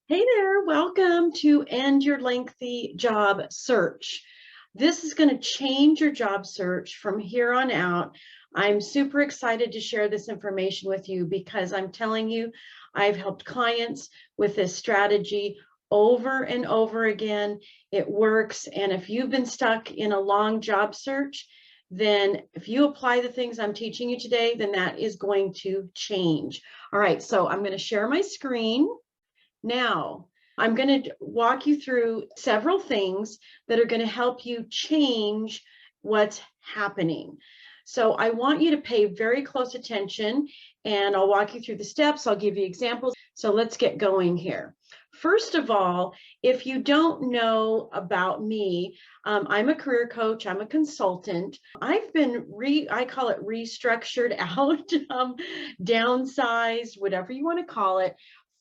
Hey there, welcome to End Your Lengthy Job Search. This is going to change your job search from here on out. I'm super excited to share this information with you because I'm telling you, I've helped clients with this strategy over and over again. It works. And if you've been stuck in a long job search, then if you apply the things I'm teaching you today, then that is going to change. All right, so I'm going to share my screen. Now, I'm going to walk you through several things that are going to help you change what's happening. So I want you to pay very close attention, and I'll walk you through the steps. I'll give you examples. So let's get going here. First of all, if you don't know about me, I'm a career coach. I'm a consultant. I've been I call it restructured out, downsized, whatever you want to call it,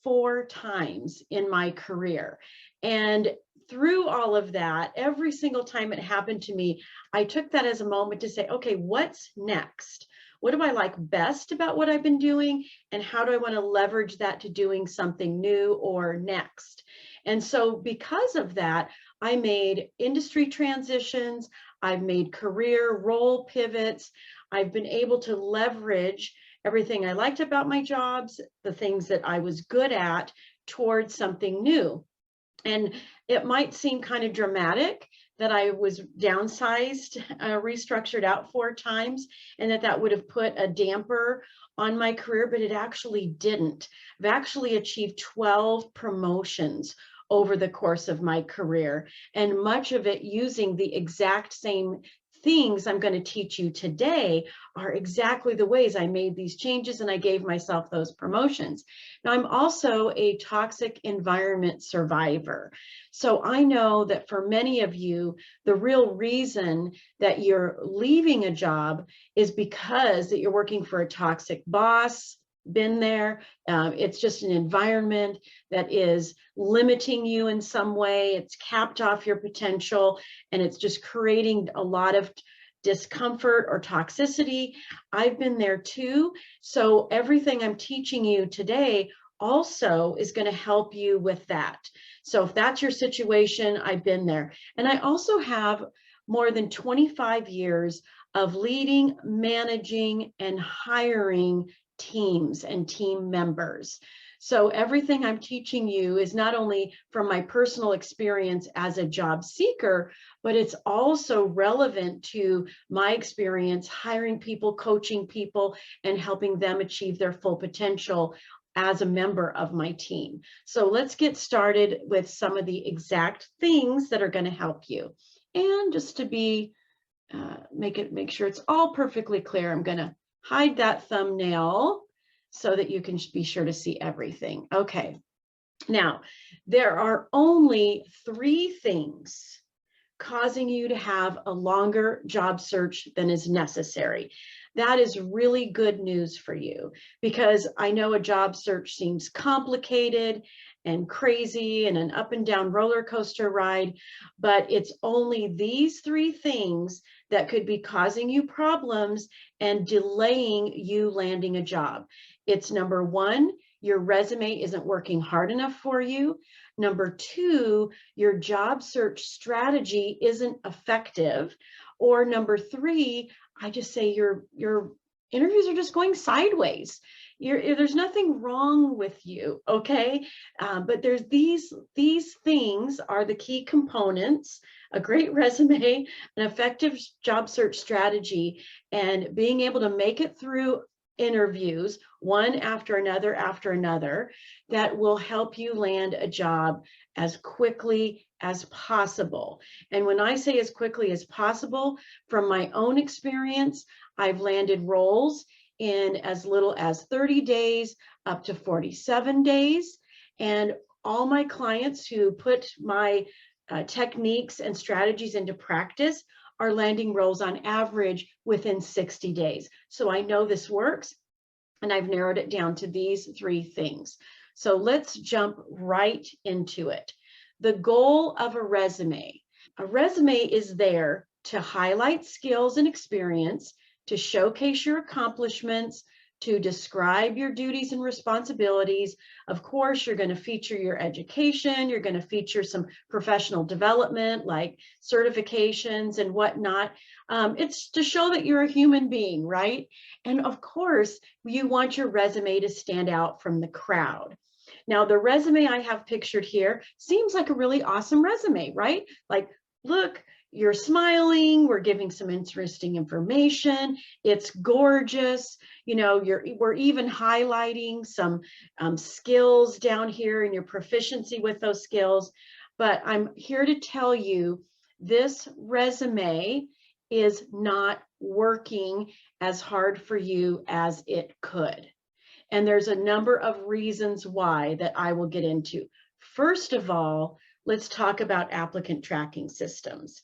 4 times in my career. And through all of that, every single time it happened to me, I took that as a moment to say, okay, what's next? What do I like best about what I've been doing? And how do I want to leverage that to doing something new or next? And so because of that, I made industry transitions. I've made career role pivots. I've been able to leverage everything I liked about my jobs, the things that I was good at, towards something new. And it might seem kind of dramatic that I was downsized, restructured out 4 times, and that would have put a damper on my career, but it actually didn't. I've actually achieved 12 promotions over the course of my career, and much of it using the exact same things I'm going to teach you today are exactly the ways I made these changes and I gave myself those promotions. Now, I'm also a toxic environment survivor. So I know that for many of you, the real reason that you're leaving a job is because that you're working for a toxic boss. Been there. It's just an environment that is limiting you in some way. It's capped off your potential, and it's just creating a lot of discomfort or toxicity. I've been there too. So everything I'm teaching you today also is going to help you with that. So if that's your situation, I've been there. And I also have more than 25 years of leading, managing, and hiring teams and team members. So everything I'm teaching you is not only from my personal experience as a job seeker, but it's also relevant to my experience hiring people, coaching people, and helping them achieve their full potential as a member of my team. So let's get started with some of the exact things that are going to help you. And just to be, make sure it's all perfectly clear, I'm going to hide that thumbnail so that you can be sure to see everything. Okay. Now, there are only 3 things causing you to have a longer job search than is necessary. That is really good news for you, because I know a job search seems complicated and crazy and an up and down roller coaster ride, but it's only these 3 things that could be causing you problems and delaying you landing a job. It's number 1, your resume isn't working hard enough for you. Number 2, your job search strategy isn't effective. Or number 3, I just say your interviews are just going sideways. There's nothing wrong with you, okay? But there's these things are the key components: a great resume, an effective job search strategy, and being able to make it through interviews one after another that will help you land a job as quickly as possible. And when I say as quickly as possible, from my own experience, I've landed roles in as little as 30 days up to 47 days. And all my clients who put my techniques and strategies into practice are landing roles on average within 60 days. So I know this works, and I've narrowed it down to these 3 things. So let's jump right into it. The goal of a resume is there to highlight skills and experience, to showcase your accomplishments, to describe your duties and responsibilities. Of course, you're going to feature your education. You're going to feature some professional development like certifications and whatnot. It's to show that you're a human being, right? And of course, you want your resume to stand out from the crowd. Now, the resume I have pictured here seems like a really awesome resume, right? Like, look, you're smiling, we're giving some interesting information, it's gorgeous, you know, we're even highlighting some skills down here and your proficiency with those skills. But I'm here to tell you, this resume is not working as hard for you as it could. And there's a number of reasons why that I will get into. First of all, let's talk about applicant tracking systems.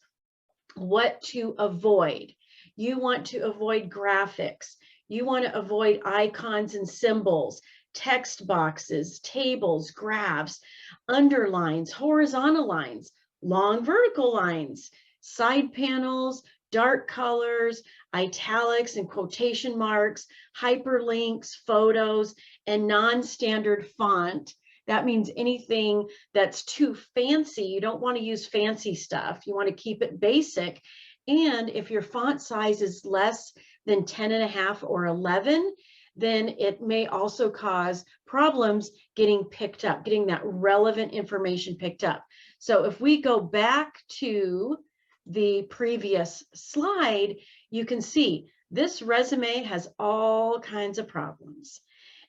What to avoid. You want to avoid graphics. You want to avoid icons and symbols, text boxes, tables, graphs, underlines, horizontal lines, long vertical lines, side panels, dark colors, italics and quotation marks, hyperlinks, photos, and non-standard font. That means anything that's too fancy. You don't want to use fancy stuff. You want to keep it basic. And if your font size is less than 10.5 or 11, then it may also cause problems getting picked up, getting that relevant information picked up. So if we go back to the previous slide, you can see this resume has all kinds of problems.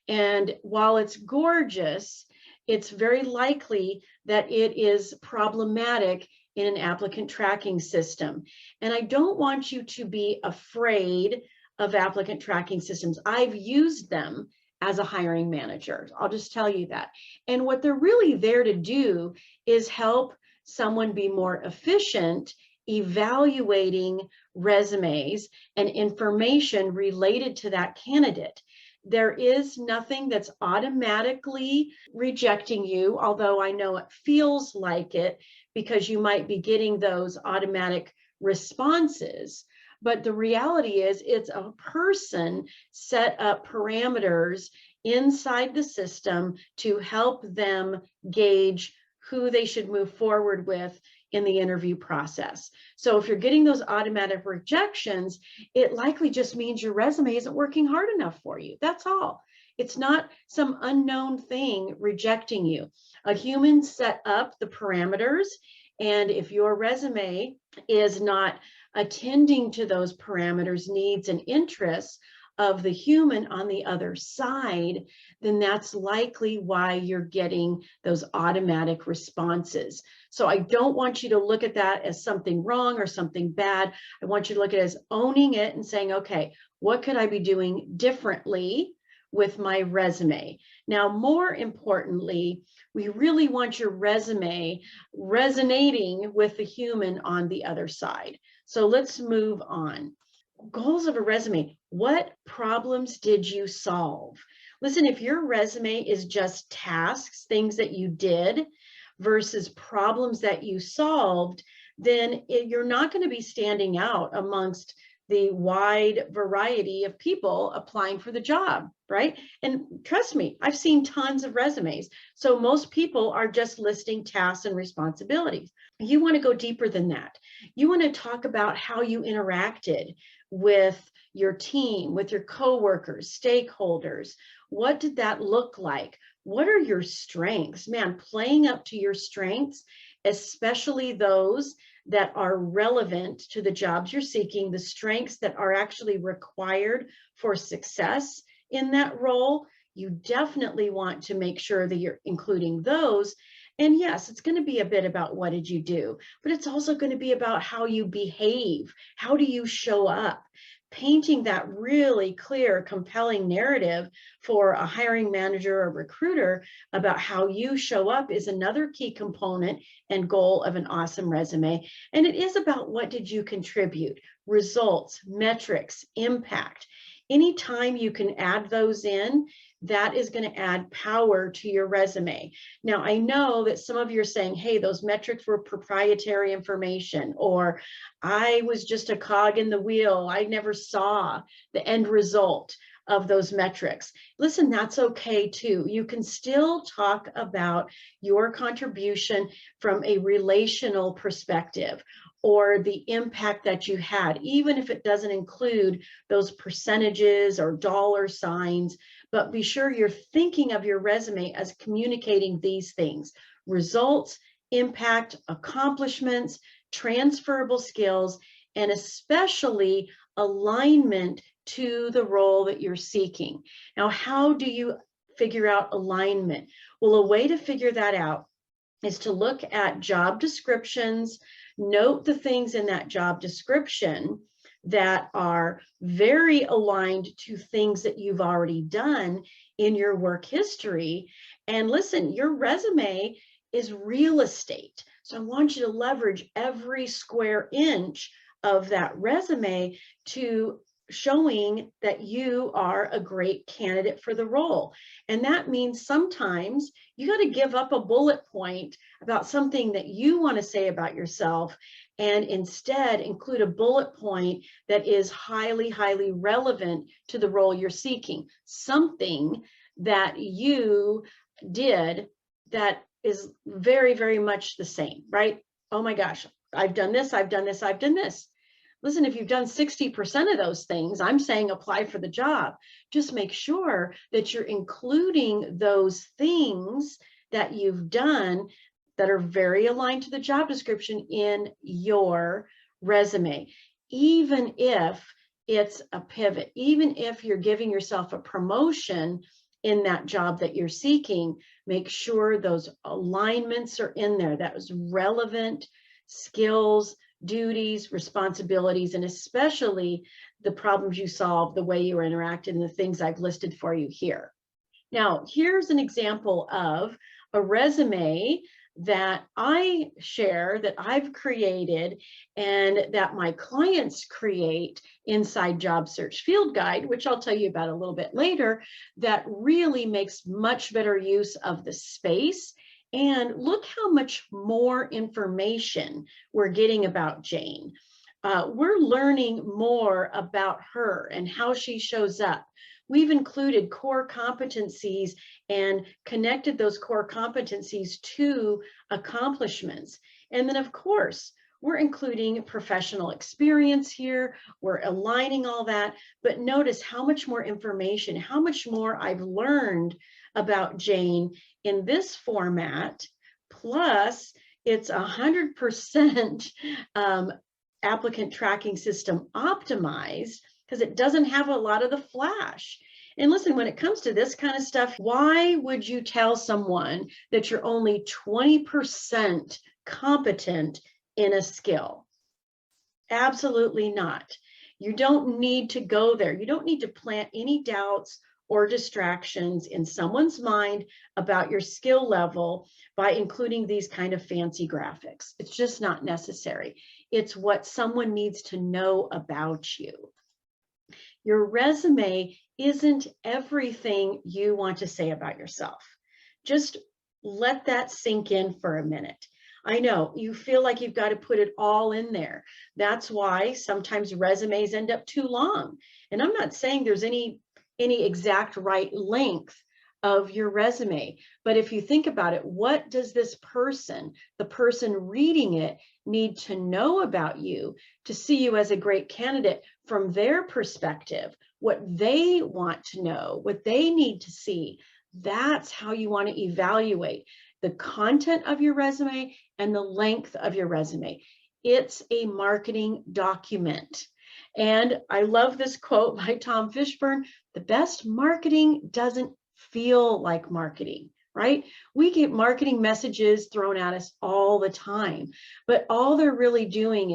And while it's gorgeous, it's very likely that it is problematic in an applicant tracking system. And I don't want you to be afraid of applicant tracking systems. I've used them as a hiring manager. I'll just tell you that. And what they're really there to do is help someone be more efficient evaluating resumes and information related to that candidate. There is nothing that's automatically rejecting you, although I know it feels like it because you might be getting those automatic responses. But the reality is it's a person set up parameters inside the system to help them gauge who they should move forward with in the interview process. So if you're getting those automatic rejections, it likely just means your resume isn't working hard enough for you. That's all. It's not some unknown thing rejecting you. A human set up the parameters, and if your resume is not attending to those parameters, needs, and interests of the human on the other side, then that's likely why you're getting those automatic responses. So I don't want you to look at that as something wrong or something bad. I want you to look at it as owning it and saying, okay, what could I be doing differently with my resume? Now, more importantly, we really want your resume resonating with the human on the other side. So let's move on. Goals of a resume. What problems did you solve? Listen, if your resume is just tasks, things that you did versus problems that you solved, then you're not going to be standing out amongst the wide variety of people applying for the job, right? And trust me, I've seen tons of resumes. So most people are just listing tasks and responsibilities. You want to go deeper than that. You want to talk about how you interacted with your team, with your coworkers, stakeholders. What did that look like? What are your strengths? Man, playing up to your strengths, especially those that are relevant to the jobs you're seeking, the strengths that are actually required for success in that role. You definitely want to make sure that you're including those. And yes, it's going to be a bit about what did you do, but it's also going to be about how you behave. How do you show up? Painting that really clear, compelling narrative for a hiring manager or recruiter about how you show up is another key component and goal of an awesome resume. And it is about what did you contribute, results, metrics, impact. Anytime you can add those in, that is going to add power to your resume. Now, I know that some of you are saying, hey, those metrics were proprietary information, or I was just a cog in the wheel. I never saw the end result. of those metrics. Listen, that's okay too. You can still talk about your contribution from a relational perspective or the impact that you had, even if it doesn't include those percentages or dollar signs. But be sure you're thinking of your resume as communicating these things: results, impact, accomplishments, transferable skills, and especially alignment to the role that you're seeking. Now, how do you figure out alignment? Well, a way to figure that out is to look at job descriptions, note the things in that job description that are very aligned to things that you've already done in your work history. And listen, your resume is real estate. So I want you to leverage every square inch of that resume to showing that you are a great candidate for the role. And that means sometimes you got to give up a bullet point about something that you want to say about yourself and instead include a bullet point that is highly, highly relevant to the role you're seeking. Something that you did that is very, very much the same, right? Oh my gosh, I've done this, I've done this, I've done this. Listen, if you've done 60% of those things, I'm saying apply for the job. Just make sure that you're including those things that you've done that are very aligned to the job description in your resume. Even if it's a pivot, even if you're giving yourself a promotion in that job that you're seeking, make sure those alignments are in there. That was relevant skills, duties, responsibilities, and especially the problems you solve, the way you interact, and the things I've listed for you here. Now, here's an example of a resume that I share, that I've created, and that my clients create inside Job Search Field Guide, which I'll tell you about a little bit later, that really makes much better use of the space. And look how much more information we're getting about Jane. We're learning more about her and how she shows up. We've included core competencies and connected those core competencies to accomplishments. And then, of course, we're including professional experience here. We're aligning all that. But notice how much more information, how much more I've learned about Jane in this format. Plus, it's 100% applicant tracking system optimized, because it doesn't have a lot of the flash. And listen, when it comes to this kind of stuff, why would you tell someone that you're only 20% competent in a skill? Absolutely not. You don't need to go there. You don't need to plant any doubts or distractions in someone's mind about your skill level by including these kind of fancy graphics. It's just not necessary. It's what someone needs to know about you. Your resume isn't everything you want to say about yourself. Just let that sink in for a minute. I know you feel like you've got to put it all in there. That's why sometimes resumes end up too long. And I'm not saying there's any exact right length of your resume, but if you think about it, what does this person, the person reading it, need to know about you to see you as a great candidate from their perspective? What they want to know, what they need to see. That's how you want to evaluate the content of your resume and the length of your resume. It's a marketing document. And I love this quote by Tom Fishburne: the best marketing doesn't feel like marketing, right? We get marketing messages thrown at us all the time, but all they're really doing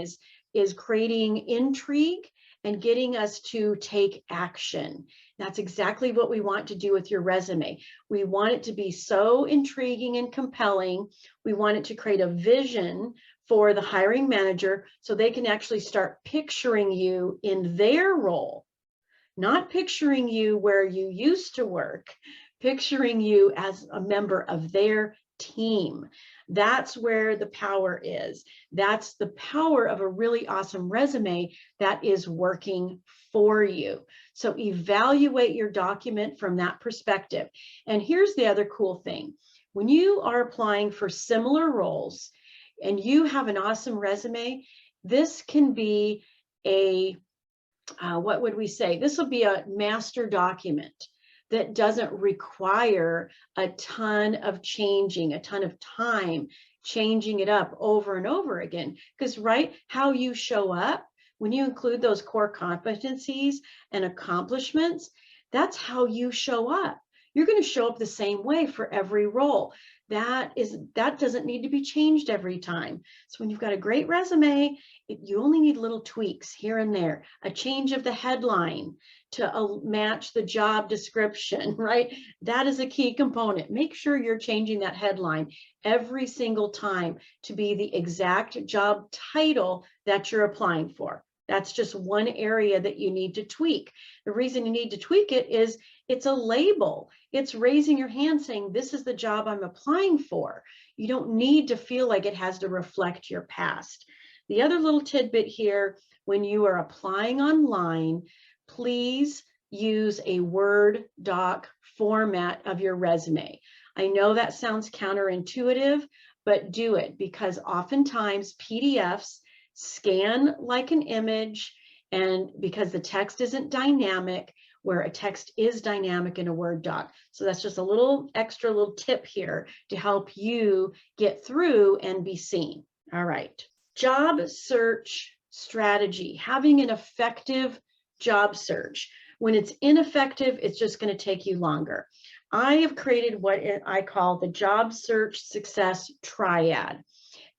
is creating intrigue and getting us to take action. That's exactly what we want to do with your resume. We want it to be so intriguing and compelling. We want it to create a vision for the hiring manager so they can actually start picturing you in their role, not picturing you where you used to work, picturing you as a member of their team. That's where the power is. That's the power of a really awesome resume that is working for you. So evaluate your document from that perspective. And here's the other cool thing. When you are applying for similar roles and you have an awesome resume, this can be a, what would we say? This will be a master document that doesn't require a ton of changing, a ton of time, changing it up over and over again. Because, right, how you show up, when you include those core competencies and accomplishments, that's how you show up. You're going to show up the same way for every role. That doesn't need to be changed every time. So when you've got a great resume, you only need little tweaks here and there, a change of the headline to match the job description, right? That is a key component. Make sure you're changing that headline every single time to be the exact job title that you're applying for. That's just one area that you need to tweak. The reason you need to tweak it is it's a label. It's raising your hand saying, this is the job I'm applying for. You don't need to feel like it has to reflect your past. The other little tidbit here, when you are applying online, please use a Word doc format of your resume. I know that sounds counterintuitive, but do it, because oftentimes PDFs scan like an image, and because the text isn't dynamic, where a text is dynamic in a Word doc. So that's just a little extra little tip here to help you get through and be seen. All right. Job search strategy, having an effective job search. When it's ineffective, it's just going to take you longer. I have created what I call the job search success triad.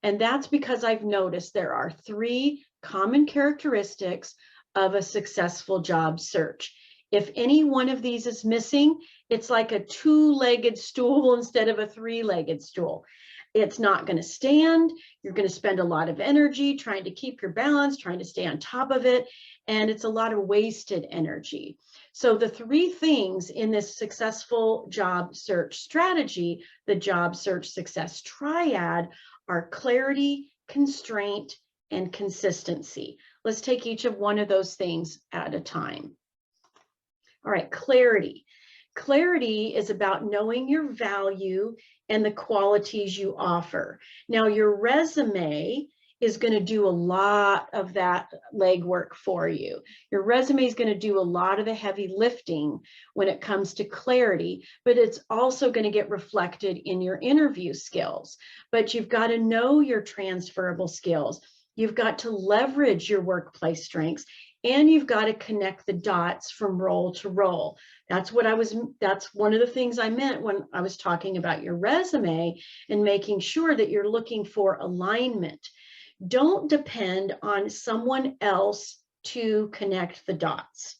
And that's because I've noticed there are 3 common characteristics of a successful job search. If any one of these is missing, it's like a 2-legged stool instead of a 3-legged stool. It's not going to stand. You're going to spend a lot of energy trying to keep your balance, trying to stay on top of it, and it's a lot of wasted energy. So the 3 things in this successful job search strategy, the job search success triad, are clarity, constraint, and consistency. Let's take each of one of those things at a time. All right, clarity. Clarity is about knowing your value and the qualities you offer. Now, your resume is going to do a lot of that legwork for you. Your resume is going to do a lot of the heavy lifting when it comes to clarity, but it's also going to get reflected in your interview skills. But you've got to know your transferable skills. You've got to leverage your workplace strengths, and you've got to connect the dots from role to role. That's one of the things I meant when I was talking about your resume and making sure that you're looking for alignment. Don't depend on someone else to connect the dots.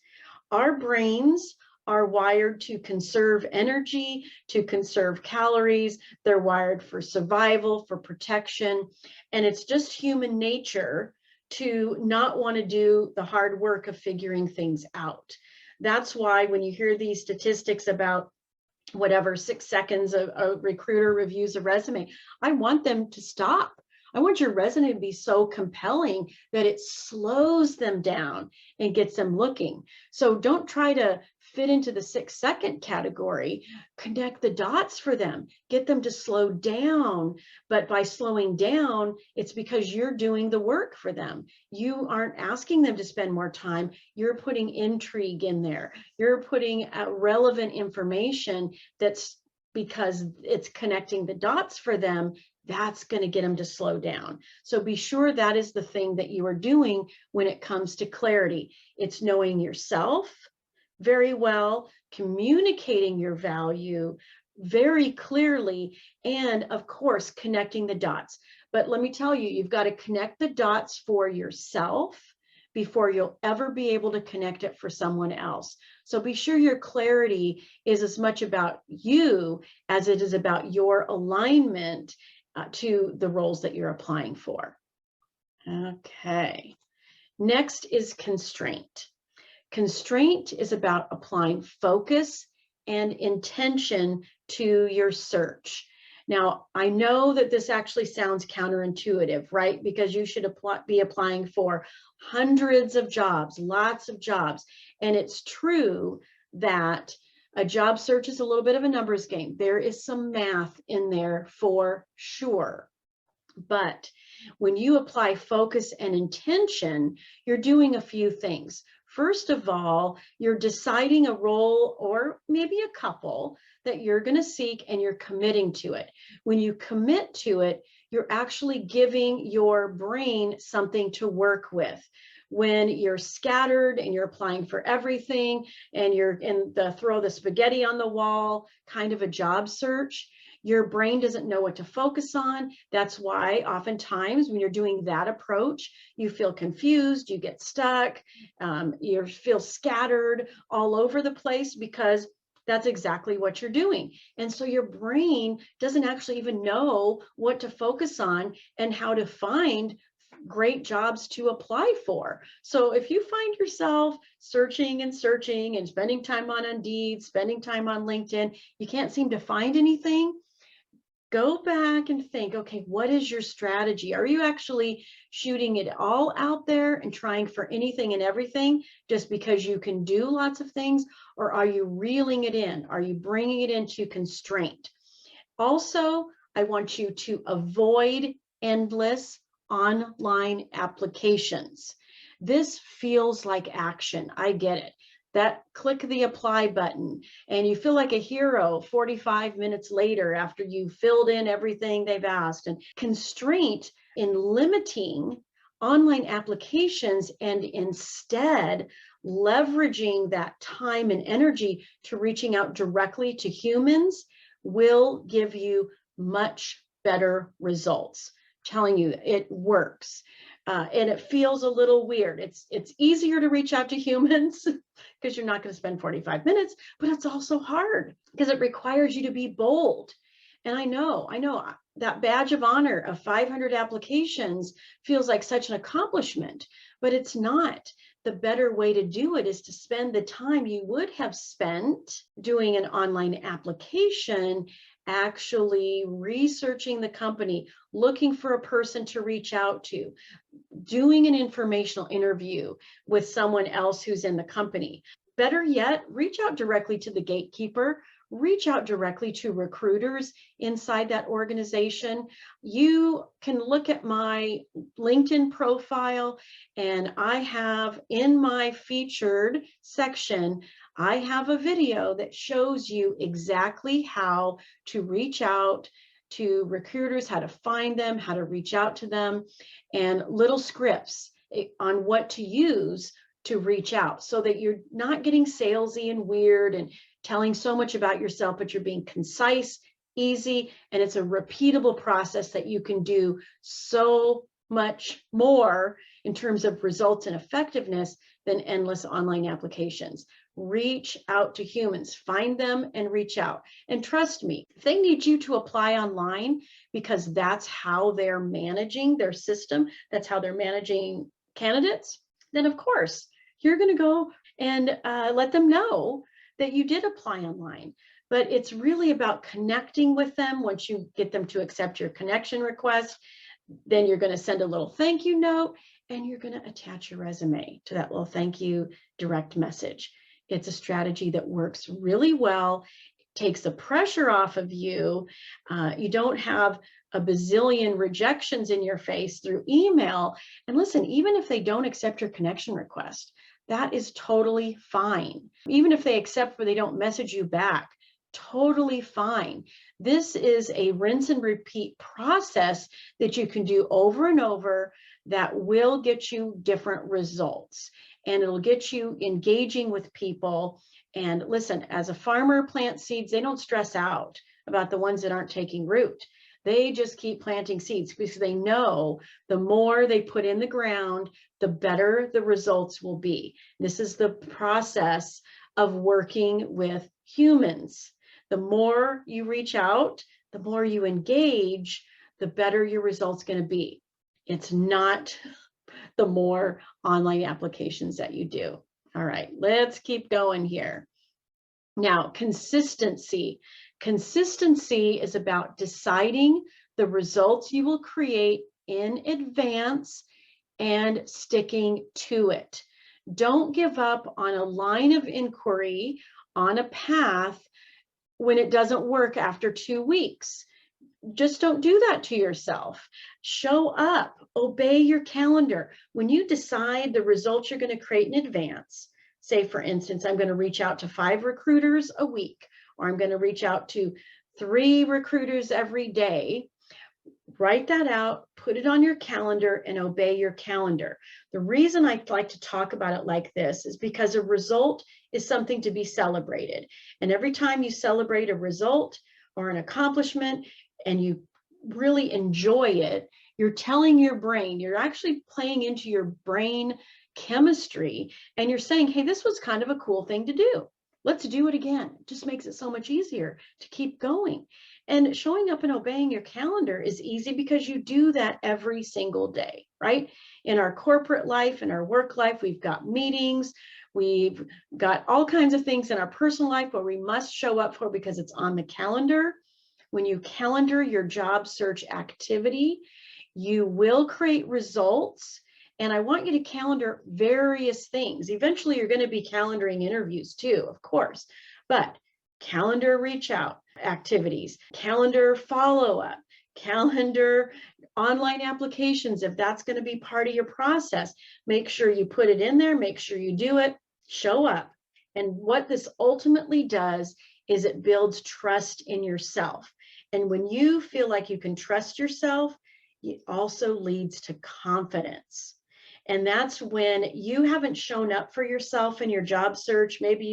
Our brains are wired to conserve energy, to conserve calories. They're wired for survival, for protection. And it's just human nature to not want to do the hard work of figuring things out. That's why when you hear these statistics about whatever 6 seconds a recruiter reviews a resume, I want them to stop. I want your resume to be so compelling that it slows them down and gets them looking. So don't try to fit into the 6-second category. Connect the dots for them. Get them to slow down. But by slowing down, it's because you're doing the work for them. You aren't asking them to spend more time. You're putting intrigue in there. You're putting relevant information that's because it's connecting the dots for them. That's going to get them to slow down. So be sure that is the thing that you are doing when it comes to clarity. It's knowing yourself very well, communicating your value very clearly, and of course, connecting the dots. But let me tell you, you've got to connect the dots for yourself before you'll ever be able to connect it for someone else. So be sure your clarity is as much about you as it is about your alignment to the roles that you're applying for. Okay. Next is constraint. Constraint is about applying focus and intention to your search. Now, I know that this actually sounds counterintuitive, right? Because you should be applying for hundreds of jobs, lots of jobs. And it's true that a job search is a little bit of a numbers game. There is some math in there for sure. But when you apply focus and intention, you're doing a few things. First of all, you're deciding a role or maybe a couple that you're going to seek, and you're committing to it. When you commit to it, you're actually giving your brain something to work with. When you're scattered and you're applying for everything and you're in the throw the spaghetti on the wall kind of a job search, your brain doesn't know what to focus on. That's why oftentimes when you're doing that approach, you feel confused, you get stuck, you feel scattered all over the place, because that's exactly what you're doing. And so your brain doesn't actually even know what to focus on and how to find great jobs to apply for. So if you find yourself searching and searching and spending time on Indeed, spending time on LinkedIn, you can't seem to find anything, go back and think, okay, what is your strategy? Are you actually shooting it all out there and trying for anything and everything just because you can do lots of things? Or are you reeling it in? Are you bringing it into constraint? Also, I want you to avoid endless online applications. This feels like action. I get it. That click the apply button and you feel like a hero 45 minutes later after you filled in everything they've asked. And constraint in limiting online applications and instead leveraging that time and energy to reaching out directly to humans will give you much better results. I'm telling you, it works. And it feels a little weird. It's easier to reach out to humans because you're not going to spend 45 minutes, but it's also hard because it requires you to be bold. And I know that badge of honor of 500 applications feels like such an accomplishment, but it's not. The better way to do it is to spend the time you would have spent doing an online application actually researching the company, looking for a person to reach out to, doing an informational interview with someone else who's in the company. Better yet, reach out directly to the gatekeeper, reach out directly to recruiters inside that organization. You can look at my LinkedIn profile, and I have in my featured section, I have a video that shows you exactly how to reach out to recruiters, how to find them, how to reach out to them, and little scripts on what to use to reach out so that you're not getting salesy and weird and telling so much about yourself, but you're being concise, easy, and it's a repeatable process that you can do so much more in terms of results and effectiveness than endless online applications. Reach out to humans, find them and reach out. And trust me, if they need you to apply online because that's how they're managing their system, that's how they're managing candidates, then of course, you're going to go and let them know that you did apply online. But it's really about connecting with them. Once you get them to accept your connection request, then you're going to send a little thank you note and you're going to attach your resume to that little thank you direct message. It's a strategy that works really well, takes the pressure off of you. You don't have a bazillion rejections in your face through email. And listen, even if they don't accept your connection request, that is totally fine. Even if they accept but they don't message you back, totally fine. This is a rinse and repeat process that you can do over and over that will get you different results. And it'll get you engaging with people. And listen, as a farmer plants seeds, they don't stress out about the ones that aren't taking root. They just keep planting seeds because they know the more they put in the ground, the better the results will be. This is the process of working with humans. The more you reach out, the more you engage, the better your results going to be. It's not the more online applications that you do. All right, let's keep going here. Now, consistency. Consistency is about deciding the results you will create in advance and sticking to it. Don't give up on a line of inquiry, on a path, when it doesn't work after 2 weeks. Just don't do that to yourself. Show up, obey your calendar. When you decide the results you're going to create in advance, say, for instance, I'm going to reach out to 5 recruiters a week, or I'm going to reach out to 3 recruiters every day. Write that out, put it on your calendar, and obey your calendar. The reason I like to talk about it like this is because a result is something to be celebrated. And every time you celebrate a result or an accomplishment and you really enjoy it, you're telling your brain, you're actually playing into your brain chemistry, and you're saying, hey, this was kind of a cool thing to do. Let's do it again. It just makes it so much easier to keep going. And showing up and obeying your calendar is easy because you do that every single day, right? In our corporate life, in our work life, we've got meetings, we've got all kinds of things in our personal life where we must show up for because it's on the calendar. When you calendar your job search activity, you will create results. And I want you to calendar various things. Eventually, you're going to be calendaring interviews too, of course, but calendar reach out activities, calendar follow-up, calendar online applications. If that's going to be part of your process, make sure you put it in there, make sure you do it, show up. And what this ultimately does is it builds trust in yourself. And when you feel like you can trust yourself, it also leads to confidence. And that's when you haven't shown up for yourself in your job search. Maybe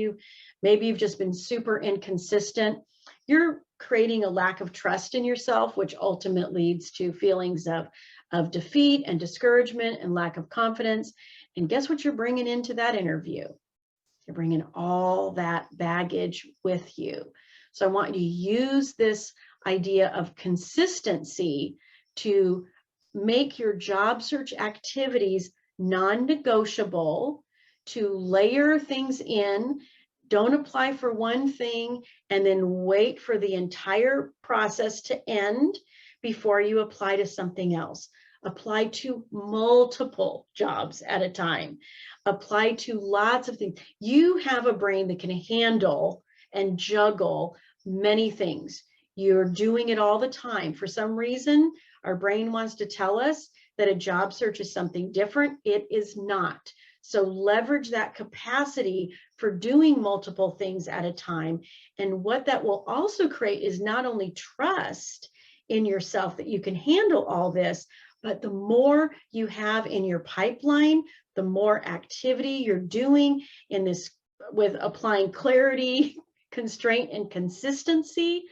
you've just been super inconsistent. You're creating a lack of trust in yourself, which ultimately leads to feelings of defeat and discouragement and lack of confidence. And guess what you're bringing into that interview? You're bringing all that baggage with you. So I want you to use this idea of consistency to make your job search activities non-negotiable, to layer things in. Don't apply for one thing and then wait for the entire process to end before you apply to something else. Apply to multiple jobs at a time. Apply to lots of things. You have a brain that can handle and juggle many things. You're doing it all the time. For some reason, our brain wants to tell us that a job search is something different. It is not. So leverage that capacity for doing multiple things at a time. And what that will also create is not only trust in yourself that you can handle all this, but the more you have in your pipeline, the more activity you're doing in this with applying clarity, constraint, and consistency.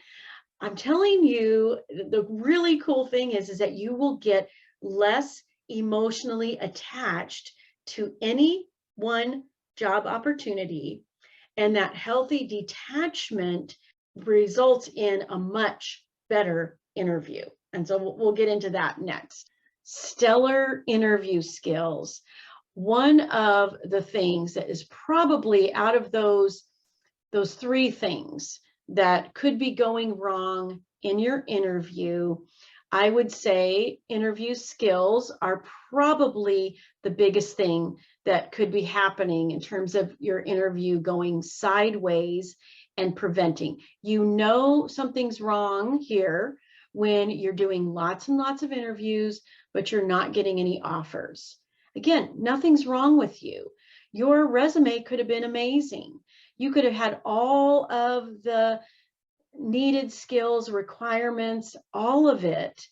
I'm telling you, the really cool thing is that you will get less emotionally attached to any one job opportunity, and that healthy detachment results in a much better interview. And so we'll get into that next. Stellar interview skills. One of the things that is probably out of those 3 things that could be going wrong in your interview, I would say interview skills are probably the biggest thing that could be happening in terms of your interview going sideways and preventing. You know something's wrong here when you're doing lots and lots of interviews, but you're not getting any offers. Again, nothing's wrong with you. Your resume could have been amazing. You could have had all of the needed skills, requirements, all of it.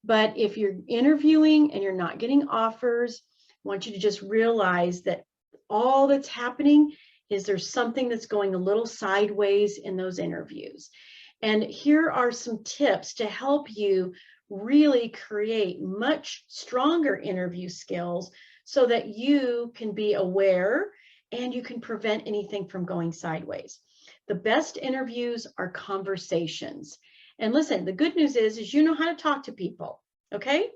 But if you're interviewing and you're not getting offers, I want you to just realize that all that's happening is there's something that's going a little sideways in those interviews. And here are some tips to help you really create much stronger interview skills so that you can be aware and you can prevent anything from going sideways. The best interviews are conversations. And listen, the good news is you know how to talk to people, okay?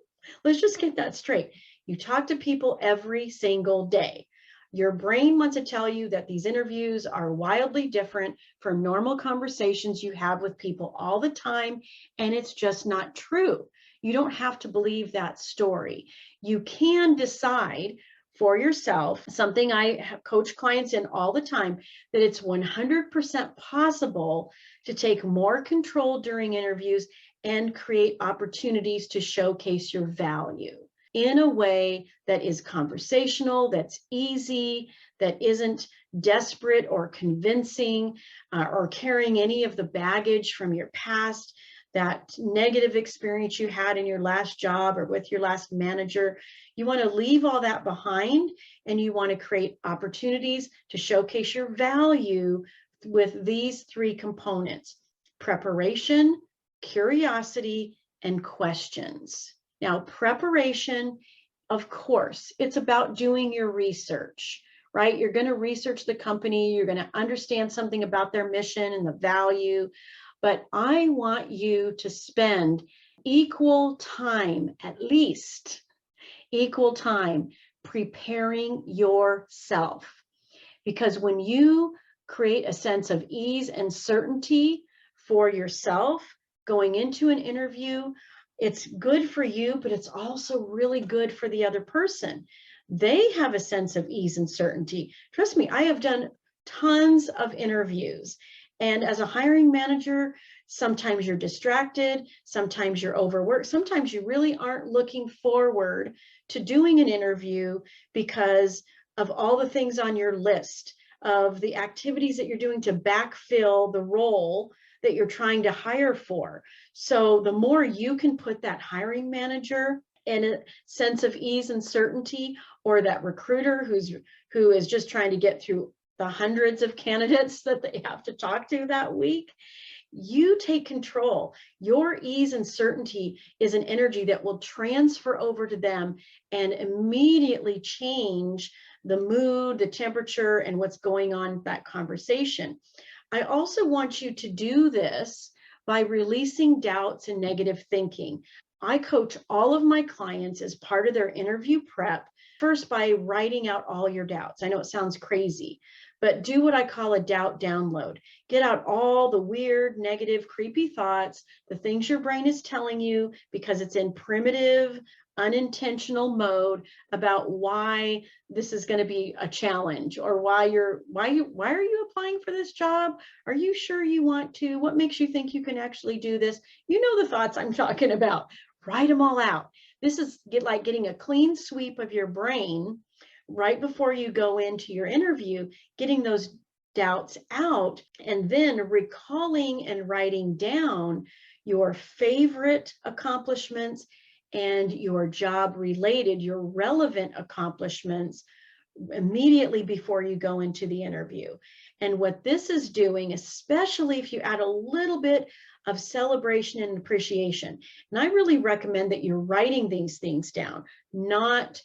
Let's just get that straight. You talk to people every single day. Your brain wants to tell you that these interviews are wildly different from normal conversations you have with people all the time, and it's just not true. You don't have to believe that story. You can decide for yourself, something I coach clients in all the time, that it's 100% possible to take more control during interviews and create opportunities to showcase your value in a way that is conversational, that's easy, that isn't desperate or convincing, or carrying any of the baggage from your past, that negative experience you had in your last job or with your last manager. You want to leave all that behind, and you want to create opportunities to showcase your value with these three components: preparation, curiosity, and questions. Now, preparation, of course, it's about doing your research, right? You're going to research the company, you're going to understand something about their mission and the value, but I want you to spend equal time, at least equal time, preparing yourself. Because when you create a sense of ease and certainty for yourself going into an interview, it's good for you, but it's also really good for the other person. They have a sense of ease and certainty. Trust me, I have done tons of interviews. And as a hiring manager, sometimes you're distracted, sometimes you're overworked, sometimes you really aren't looking forward to doing an interview because of all the things on your list, of the activities that you're doing to backfill the role that you're trying to hire for. So the more you can put that hiring manager in a sense of ease and certainty, or that recruiter who is just trying to get through the hundreds of candidates that they have to talk to that week, you take control. Your ease and certainty is an energy that will transfer over to them and immediately change the mood, the temperature, and what's going on in that conversation. I also want you to do this by releasing doubts and negative thinking. I coach all of my clients as part of their interview prep, first by writing out all your doubts. I know it sounds crazy, but do what I call a doubt download. Get out all the weird, negative, creepy thoughts, the things your brain is telling you because it's in primitive, unintentional mode about why this is going to be a challenge, or why are you applying for this job? Are you sure you want to? What makes you think you can actually do this? You know the thoughts I'm talking about. Write them all out. This is like getting a clean sweep of your brain right before you go into your interview, getting those doubts out, and then recalling and writing down your favorite accomplishments and your job related, your relevant accomplishments immediately before you go into the interview. And what this is doing, especially if you add a little bit of celebration and appreciation, and I really recommend that you're writing these things down, not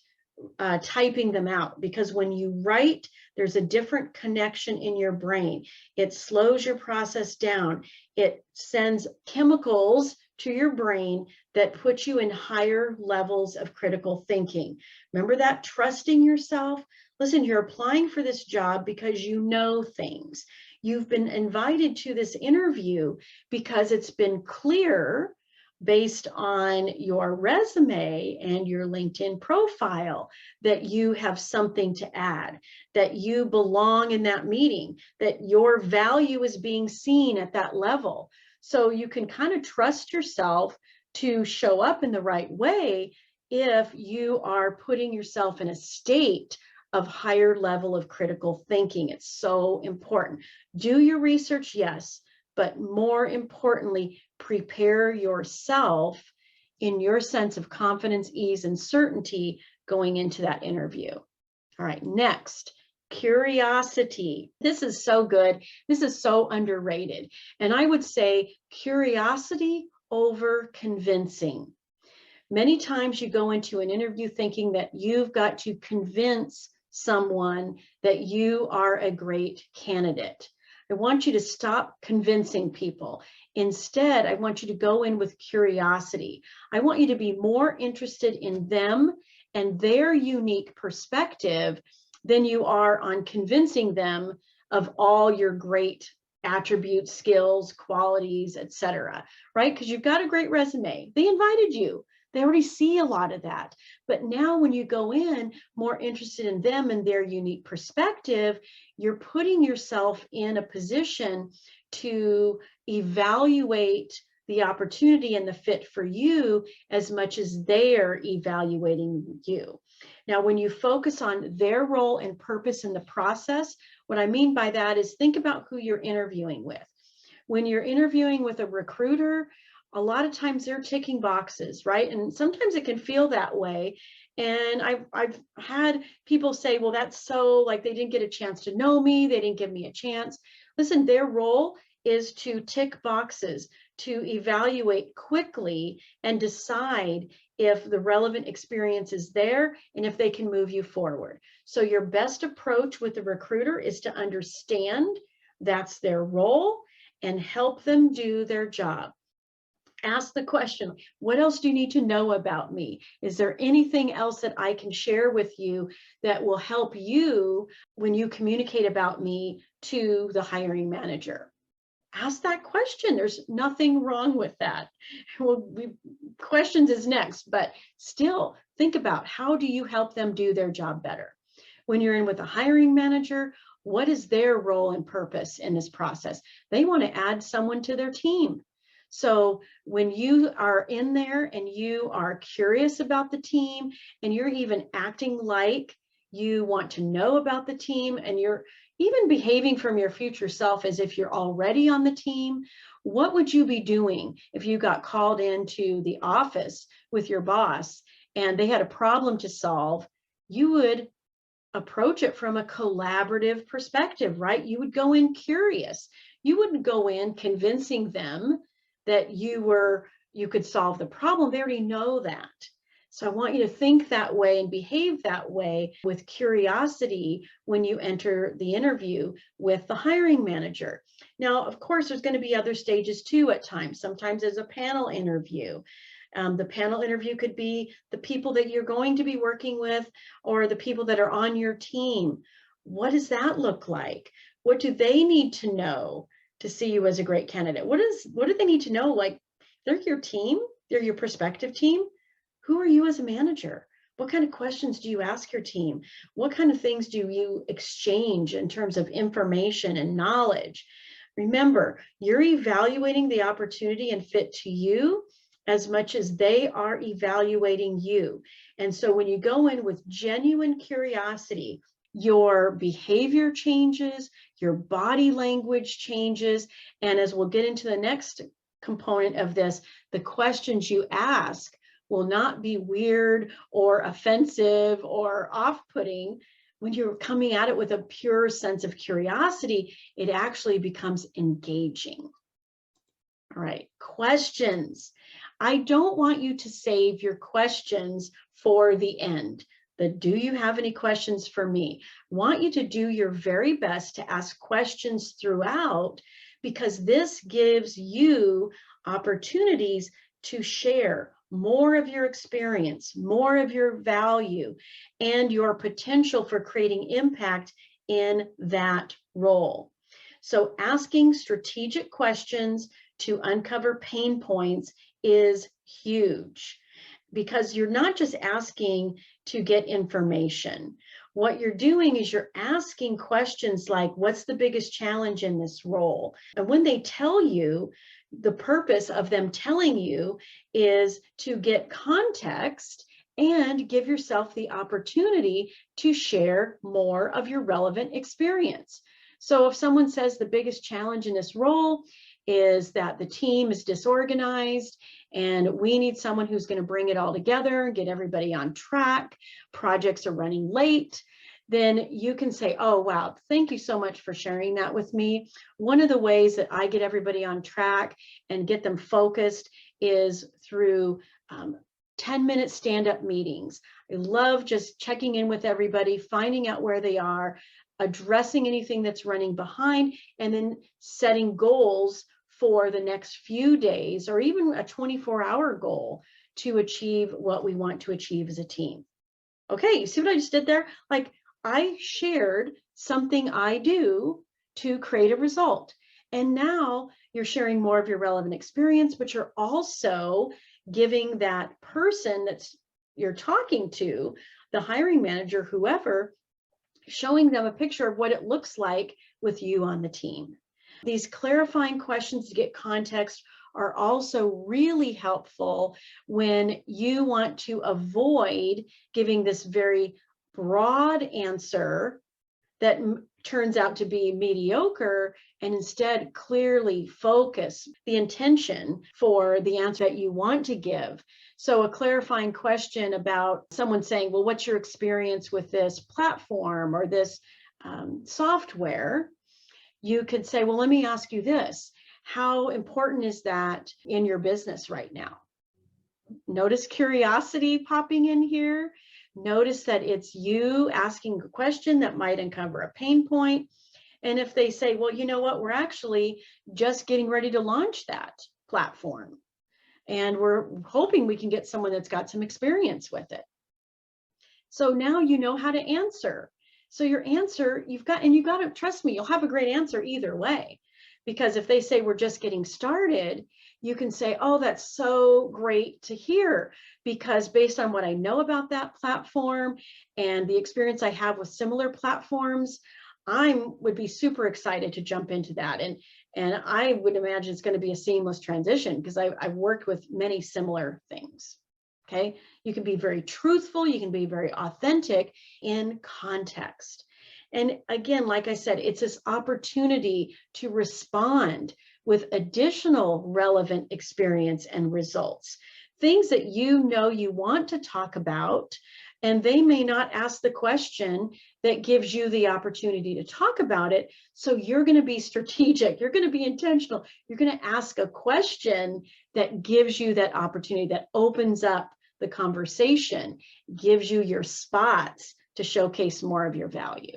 typing them out, because when you write, there's a different connection in your brain. It slows your process down. It sends chemicals to your brain that put you in higher levels of critical thinking. Remember that? Trusting yourself. Listen, you're applying for this job because you know things. You've been invited to this interview because it's been clear, based on your resume and your LinkedIn profile, that you have something to add, that you belong in that meeting, that your value is being seen at that level. So you can kind of trust yourself to show up in the right way if you are putting yourself in a state of higher level of critical thinking. It's so important. Do your research, yes, but more importantly, prepare yourself in your sense of confidence, ease, and certainty going into that interview. All right, next, curiosity. This is so good. This is so underrated. And I would say curiosity over convincing. Many times you go into an interview thinking that you've got to convince someone that you are a great candidate. I want you to stop convincing people. Instead, I want you to go in with curiosity. I want you to be more interested in them and their unique perspective than you are on convincing them of all your great attributes, skills, qualities, etc. Right? Because you've got a great resume. They invited you. They already see a lot of that. But now when you go in more interested in them and their unique perspective, you're putting yourself in a position to evaluate the opportunity and the fit for you as much as they're evaluating you. Now, when you focus on their role and purpose in the process, what I mean by that is think about who you're interviewing with. When you're interviewing with a recruiter, a lot of times they're ticking boxes, right? And sometimes it can feel that way. And I've had people say, well, that's so like they didn't get a chance to know me. They didn't give me a chance. Listen, their role is to tick boxes, to evaluate quickly and decide if the relevant experience is there and if they can move you forward. So your best approach with the recruiter is to understand that's their role and help them do their job. Ask the question, what else do you need to know about me? Is there anything else that I can share with you that will help you when you communicate about me to the hiring manager? Ask that question. There's nothing wrong with that. Well, questions is next, but still think about how do you help them do their job better? When you're in with a hiring manager, what is their role and purpose in this process? They want to add someone to their team. So when you are in there and you are curious about the team and you're even acting like you want to know about the team and you're even behaving from your future self as if you're already on the team, what would you be doing if you got called into the office with your boss and they had a problem to solve? You would approach it from a collaborative perspective, right? You would go in curious. You wouldn't go in convincing them that you could solve the problem. They already know that. So I want you to think that way and behave that way with curiosity when you enter the interview with the hiring manager. Now, of course, there's going to be other stages too at times. Sometimes there's a panel interview. The panel interview could be the people that you're going to be working with or the people that are on your team. What does that look like? What do they need to know to see you as a great candidate? What do they need to know? Like, they're your team, they're your prospective team. Who are you as a manager? What kind of questions do you ask your team? What kind of things do you exchange in terms of information and knowledge? Remember, you're evaluating the opportunity and fit to you as much as they are evaluating you. And so when you go in with genuine curiosity, your behavior changes, your body language changes, and as we'll get into the next component of this, the questions you ask will not be weird or offensive or off-putting. When you're coming at it with a pure sense of curiosity, it actually becomes engaging. All right, questions. I don't want you to save your questions for the end. Do you have any questions for me? I want you to do your very best to ask questions throughout, because this gives you opportunities to share more of your experience, more of your value, and your potential for creating impact in that role. So asking strategic questions to uncover pain points is huge, because you're not just asking to get information. What you're doing is you're asking questions like, what's the biggest challenge in this role? And when they tell you, the purpose of them telling you is to get context and give yourself the opportunity to share more of your relevant experience. So if someone says the biggest challenge in this role is that the team is disorganized and we need someone who's going to bring it all together, get everybody on track, projects are running late, then you can say, oh, wow, thank you so much for sharing that with me. One of the ways that I get everybody on track and get them focused is through 10-minute stand-up meetings. I love just checking in with everybody, finding out where they are, addressing anything that's running behind, and then setting goals for the next few days or even a 24-hour goal to achieve what we want to achieve as a team. Okay, you see what I just did there? Like, I shared something I do to create a result. And now you're sharing more of your relevant experience, but you're also giving that person that's you're talking to, the hiring manager, whoever, showing them a picture of what it looks like with you on the team. These clarifying questions to get context are also really helpful when you want to avoid giving this very broad answer that turns out to be mediocre, and instead clearly focus the intention for the answer that you want to give. So a clarifying question about someone saying, well, what's your experience with this platform or this software? You could say, well, let me ask you this. How important is that in your business right now? Notice curiosity popping in here. Notice that it's you asking a question that might uncover a pain point. And if they say, well, you know what, we're actually just getting ready to launch that platform, and we're hoping we can get someone that's got some experience with it. So now you know how to answer. So your answer, you've got to trust me, you'll have a great answer either way. Because if they say we're just getting started, you can say, oh, that's so great to hear, because based on what I know about that platform and the experience I have with similar platforms, I would be super excited to jump into that. And I would imagine it's going to be a seamless transition because I've worked with many similar things. Okay, you can be very truthful, you can be very authentic in context. And again, like I said, it's this opportunity to respond with additional relevant experience and results, things that you know you want to talk about, and they may not ask the question that gives you the opportunity to talk about it. So you're going to be strategic, you're going to be intentional, you're going to ask a question that gives you that opportunity, that opens up the conversation, gives you your spots to showcase more of your value.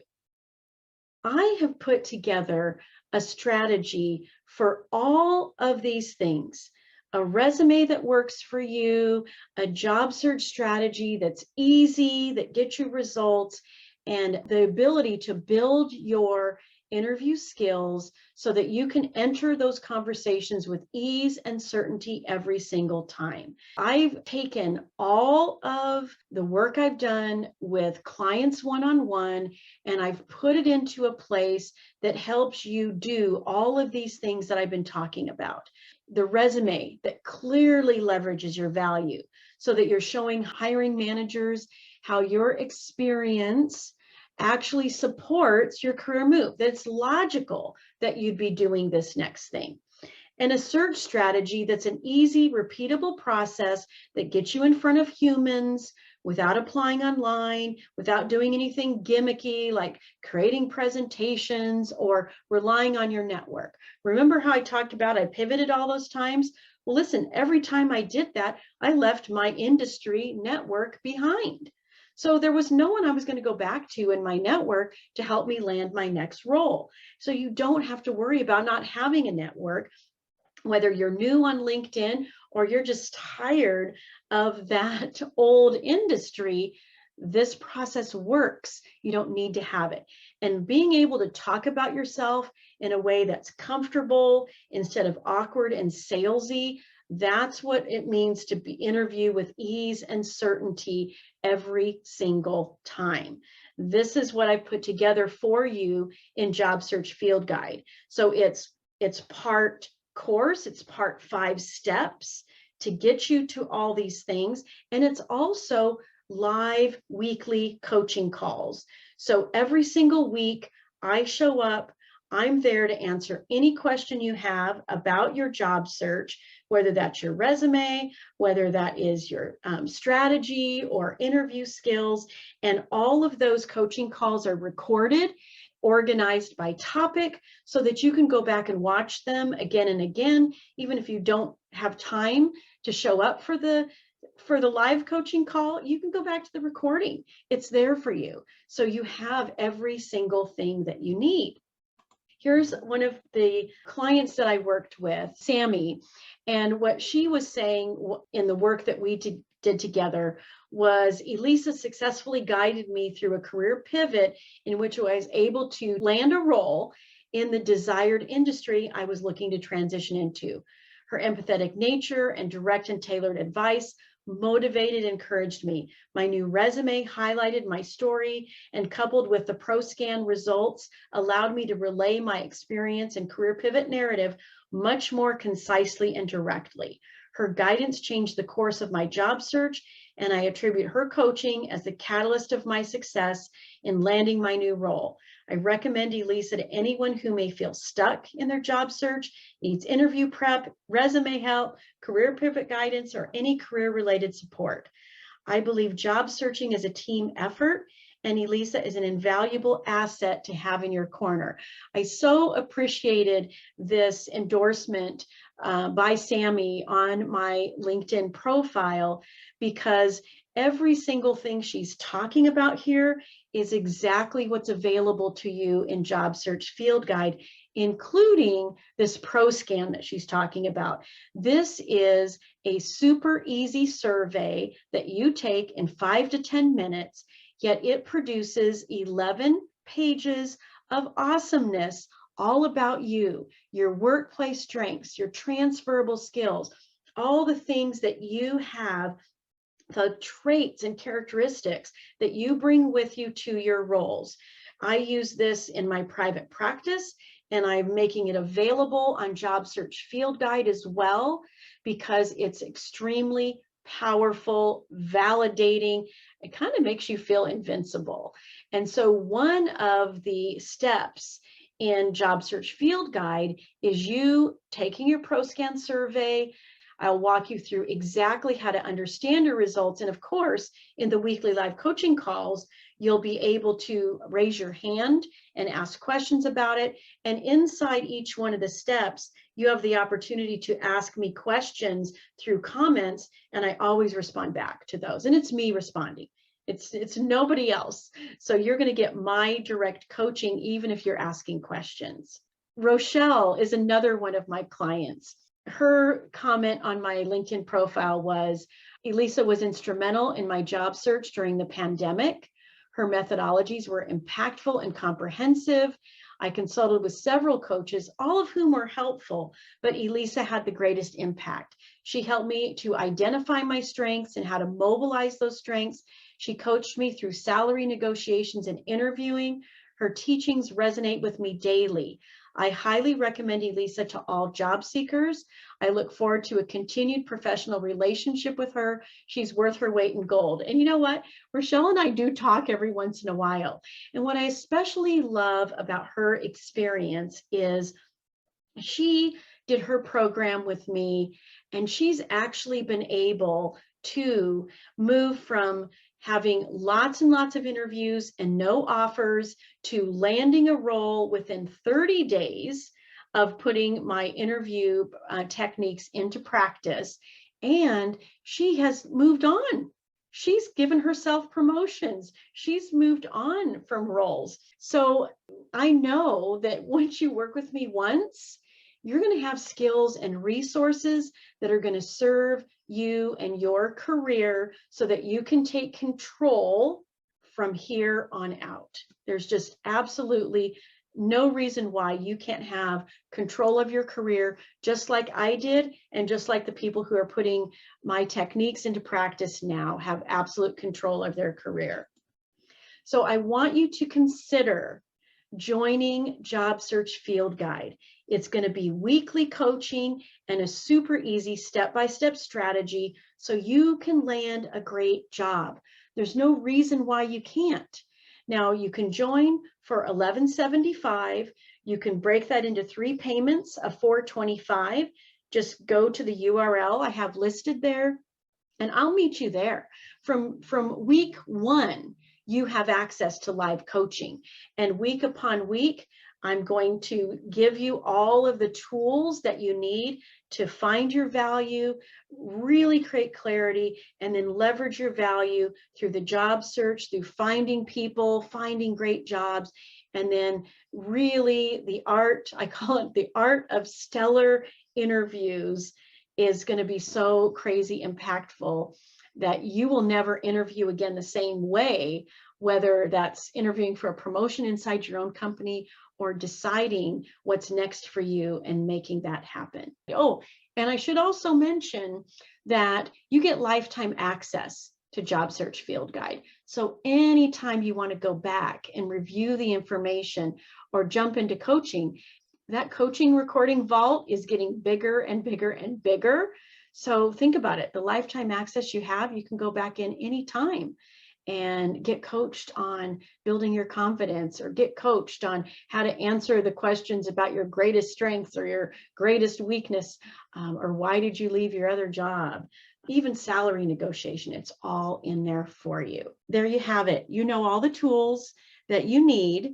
I have put together a strategy for all of these things: a resume that works for you, a job search strategy that's easy, that gets you results, and the ability to build your interview skills so that you can enter those conversations with ease and certainty every single time. I've taken all of the work I've done with clients one-on-one, and I've put it into a place that helps you do all of these things that I've been talking about. The resume that clearly leverages your value so that you're showing hiring managers how your experience actually supports your career move, that it's logical that you'd be doing this next thing. And a search strategy that's an easy, repeatable process that gets you in front of humans without applying online, without doing anything gimmicky like creating presentations or relying on your network. Remember how I talked about I pivoted all those times? Well, listen, every time I did that, I left my industry network behind. So there was no one I was going to go back to in my network to help me land my next role. So you don't have to worry about not having a network, whether you're new on LinkedIn or you're just tired of that old industry. This process works. You don't need to have it. And being able to talk about yourself in a way that's comfortable instead of awkward and salesy, that's what it means to be interview with ease and certainty every single time. This is what I put together for you in Job Search Field Guide. So it's part course, it's part 5 steps to get you to all these things. And it's also live weekly coaching calls. So every single week I show up, I'm there to answer any question you have about your job search, whether that's your resume, whether that is your strategy or interview skills. And all of those coaching calls are recorded, organized by topic, so that you can go back and watch them again and again, even if you don't have time to show up for the live coaching call. You can go back to the recording. It's there for you. So you have every single thing that you need. Here's one of the clients that I worked with, Sammy, and what she was saying in the work that we did together was Elissa successfully guided me through a career pivot in which I was able to land a role in the desired industry I was looking to transition into. Her empathetic nature and direct and tailored advice motivated and encouraged me. My new resume highlighted my story, and coupled with the ProScan results, allowed me to relay my experience and career pivot narrative much more concisely and directly. Her guidance changed the course of my job search, and I attribute her coaching as the catalyst of my success in landing my new role. I recommend Elissa to anyone who may feel stuck in their job search, needs interview prep, resume help, career pivot guidance, or any career-related support. I believe job searching is a team effort, and Elissa is an invaluable asset to have in your corner. I so appreciated this endorsement by Sammy on my LinkedIn profile, because every single thing she's talking about here is exactly what's available to you in Job Search Field Guide, including this ProScan that she's talking about. This is a super easy survey that you take in 5 to 10 minutes, yet it produces 11 pages of awesomeness all about you, your workplace strengths, your transferable skills, all the things that you have, the traits and characteristics that you bring with you to your roles. I use this in my private practice, and I'm making it available on Job Search Field Guide as well, because it's extremely powerful, validating. It kind of makes you feel invincible. And so one of the steps in Job Search Field Guide is you taking your ProScan survey. I'll walk you through exactly how to understand your results. And of course, in the weekly live coaching calls, you'll be able to raise your hand and ask questions about it. And inside each one of the steps, you have the opportunity to ask me questions through comments, and I always respond back to those. And it's me responding. It's nobody else. So you're going to get my direct coaching, even if you're asking questions. Rochelle is another one of my clients. Her comment on my LinkedIn profile was, Elissa was instrumental in my job search during the pandemic. Her methodologies were impactful and comprehensive. I consulted with several coaches, all of whom were helpful, but Elissa had the greatest impact. She helped me to identify my strengths and how to mobilize those strengths. She coached me through salary negotiations and interviewing. Her teachings resonate with me daily. I highly recommend Elissa to all job seekers. I look forward to a continued professional relationship with her. She's worth her weight in gold. And you know what? Rochelle and I do talk every once in a while. And what I especially love about her experience is she did her program with me, and she's actually been able to move from having lots and lots of interviews and no offers to landing a role within 30 days of putting my interview techniques into practice. And she has moved on. She's given herself promotions. She's moved on from roles. So I know that once you work with me once, you're going to have skills and resources that are going to serve you and your career so that you can take control from here on out. There's just absolutely no reason why you can't have control of your career, just like I did, and just like the people who are putting my techniques into practice now have absolute control of their career. So I want you to consider joining Job Search Field Guide. It's going to be weekly coaching and a super easy step-by-step strategy so you can land a great job. There's no reason why you can't. Now you can join for $11.75. You can break that into 3 payments of $4.25. Just go to the URL I have listed there, and I'll meet you there. From week 1, you have access to live coaching, and week upon week, I'm going to give you all of the tools that you need to find your value, really create clarity, and then leverage your value through the job search, through finding people, finding great jobs, and then really the art, I call it the art of stellar interviews, is going to be so crazy impactful. that you will never interview again the same way, whether that's interviewing for a promotion inside your own company or deciding what's next for you and making that happen. Oh, and I should also mention that you get lifetime access to Job Search Field Guide. So anytime you want to go back and review the information or jump into coaching, that coaching recording vault is getting bigger and bigger and bigger. So think about it. The lifetime access you have, you can go back in anytime and get coached on building your confidence, or get coached on how to answer the questions about your greatest strengths or your greatest weakness, or why did you leave your other job, even salary negotiation. It's all in there for you. There you have it. You know all the tools that you need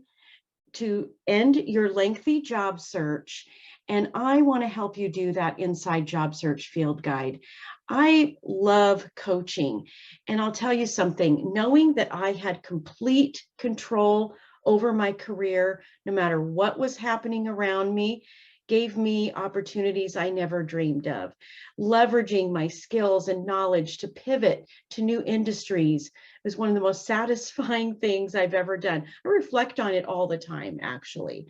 to end your lengthy job search. And I want to help you do that inside Job Search Field Guide. I love coaching. And I'll tell you something, knowing that I had complete control over my career, no matter what was happening around me, gave me opportunities I never dreamed of. Leveraging my skills and knowledge to pivot to new industries was one of the most satisfying things I've ever done. I reflect on it all the time, actually.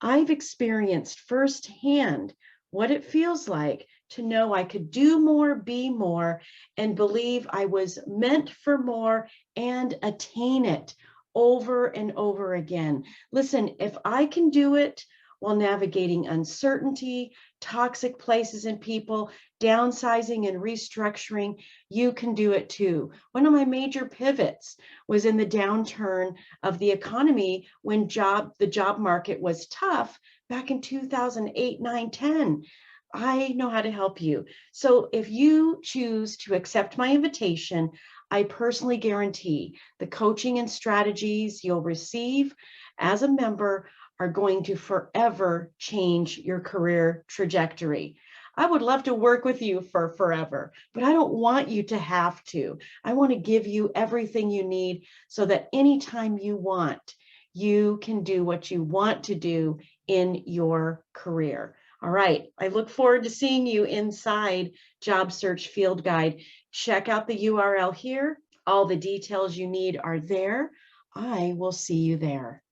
I've experienced firsthand what it feels like to know I could do more, be more, and believe I was meant for more and attain it over and over again. Listen, if I can do it while navigating uncertainty, toxic places and people, downsizing and restructuring, you can do it too. One of my major pivots was in the downturn of the economy when the job market was tough back in 2008, 9, 10. I know how to help you. So if you choose to accept my invitation, I personally guarantee the coaching and strategies you'll receive as a member are going to forever change your career trajectory. I would love to work with you for forever, but I don't want you to have to. I want to give you everything you need so that anytime you want, you can do what you want to do in your career. All right, I look forward to seeing you inside Job Search Field Guide. Check out the URL here. All the details you need are there. I will see you there.